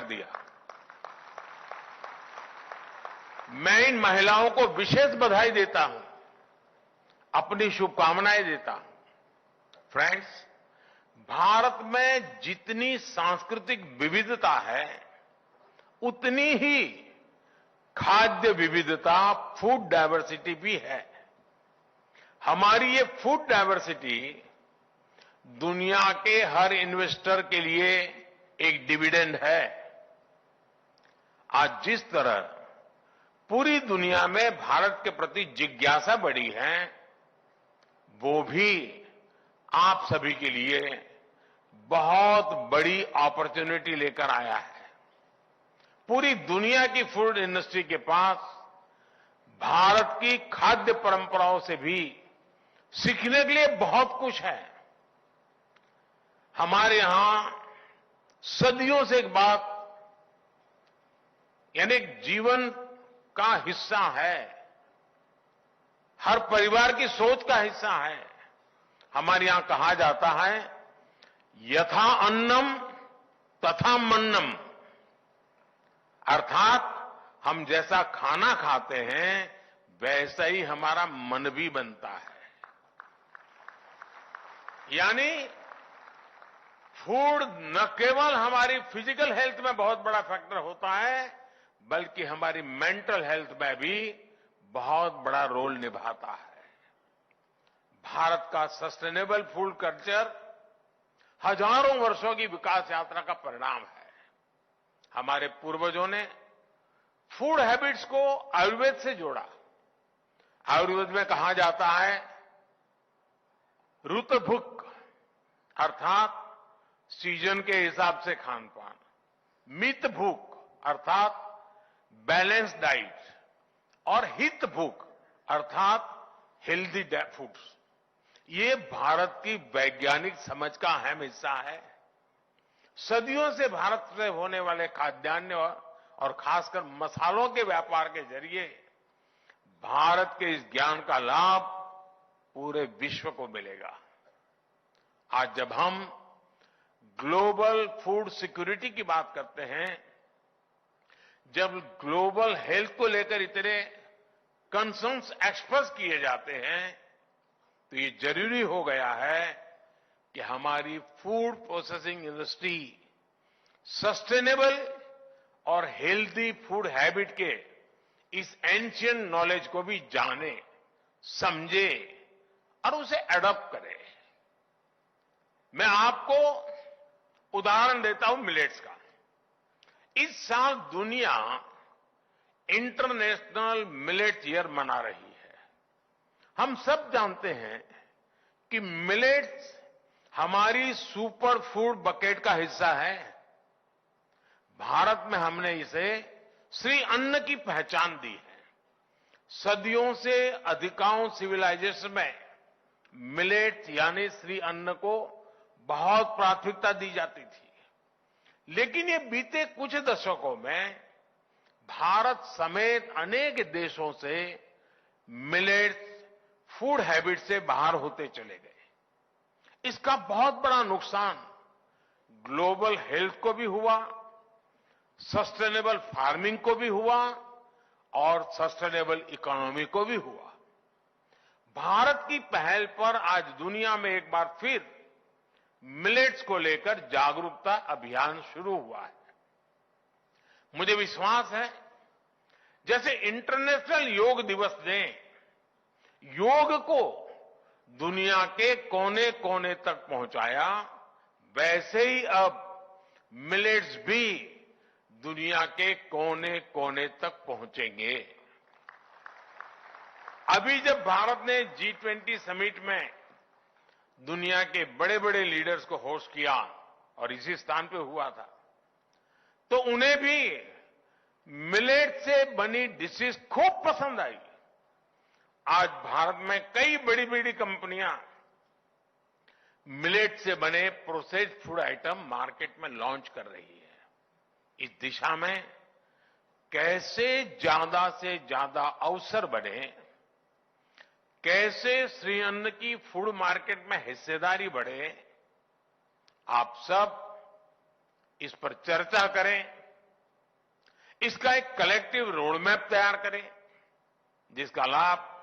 दिया। मैं इन महिलाओं को विशेष बधाई देता हूं, अपनी शुभकामनाएं देता हूं। फ्रेंड्स, भारत में जितनी सांस्कृतिक विविधता है, उतनी ही खाद्य विविधता, फूड डायवर्सिटी भी है। हमारी ये फूड डायवर्सिटी दुनिया के हर इन्वेस्टर के लिए एक डिविडेंड है। आज जिस तरह पूरी दुनिया में भारत के प्रति जिज्ञासा बढ़ी है, वो भी आप सभी के लिए बहुत बड़ी अपॉर्चुनिटी लेकर आया है। पूरी दुनिया की फूड इंडस्ट्री के पास भारत की खाद्य परंपराओं से भी सीखने के लिए बहुत कुछ है। हमारे यहां सदियों से एक बात, यानी जीवन का हिस्सा है, हर परिवार की सोच का हिस्सा है। हमारे यहां कहा जाता है, यथा अन्नम तथा मन्नम, अर्थात हम जैसा खाना खाते हैं वैसा ही हमारा मन भी बनता है। यानी फूड न केवल हमारी फिजिकल हेल्थ में बहुत बड़ा फैक्टर होता है, बल्कि हमारी मेंटल हेल्थ में भी बहुत बड़ा रोल निभाता है। भारत का सस्टेनेबल फूड कल्चर हजारों वर्षों की विकास यात्रा का परिणाम है। हमारे पूर्वजों ने फूड हैबिट्स को आयुर्वेद से जोड़ा। आयुर्वेद में कहा जाता है, ऋत भुक, अर्थात सीजन के हिसाब से खान पान, मित भूख अर्थात बैलेंस डाइट, और हित भूख अर्थात हेल्दी फूड्स। ये भारत की वैज्ञानिक समझ का अहम हिस्सा है। सदियों से भारत से होने वाले खाद्यान्न और खासकर मसालों के व्यापार के जरिए भारत के इस ज्ञान का लाभ पूरे विश्व को मिलेगा। आज जब हम ग्लोबल फूड सिक्योरिटी की बात करते हैं, जब ग्लोबल हेल्थ को लेकर इतने कंसर्न्स एक्सप्रेस किए जाते हैं, तो ये जरूरी हो गया है कि हमारी फूड प्रोसेसिंग इंडस्ट्री सस्टेनेबल और हेल्दी फूड हैबिट के इस एंशिएंट नॉलेज को भी जाने, समझे और उसे एडॉप्ट करे। मैं आपको उदाहरण देता हूं मिलेट्स का। इस साल दुनिया इंटरनेशनल मिलेट ईयर मना रही है। हम सब जानते हैं कि मिलेट्स हमारी सुपर फूड बकेट का हिस्सा है। भारत में हमने इसे श्री अन्न की पहचान दी है। सदियों से अधिकांश सिविलाइजेशन में मिलेट्स यानी श्री अन्न को बहुत प्राथमिकता दी जाती थी। लेकिन ये बीते कुछ दशकों में भारत समेत अनेक देशों से मिलेट्स फूड हैबिट से बाहर होते चले गए। इसका बहुत बड़ा नुकसान ग्लोबल हेल्थ को भी हुआ, सस्टेनेबल फार्मिंग को भी हुआ और सस्टेनेबल इकोनॉमी को भी हुआ। भारत की पहल पर आज दुनिया में एक बार फिर मिलेट्स को लेकर जागरूकता अभियान शुरू हुआ है। मुझे विश्वास है, जैसे इंटरनेशनल योग दिवस ने योग को दुनिया के कोने कोने तक पहुंचाया, वैसे ही अब मिलेट्स भी दुनिया के कोने कोने तक पहुंचेंगे। अभी जब भारत ने G20 समिट में दुनिया के बड़े बड़े लीडर्स को होस्ट किया और इसी स्थान पे हुआ था, तो उन्हें भी मिलेट से बनी डिशेस खूब पसंद आई। आज भारत में कई बड़ी बड़ी कंपनियां मिलेट से बने प्रोसेस्ड फूड आइटम मार्केट में लॉन्च कर रही है। इस दिशा में कैसे ज्यादा से ज्यादा अवसर बने, कैसे श्री अन्न की फूड मार्केट में हिस्सेदारी बढ़े, आप सब इस पर चर्चा करें इसका एक कलेक्टिव रोड मैप तैयार करें जिसका लाभ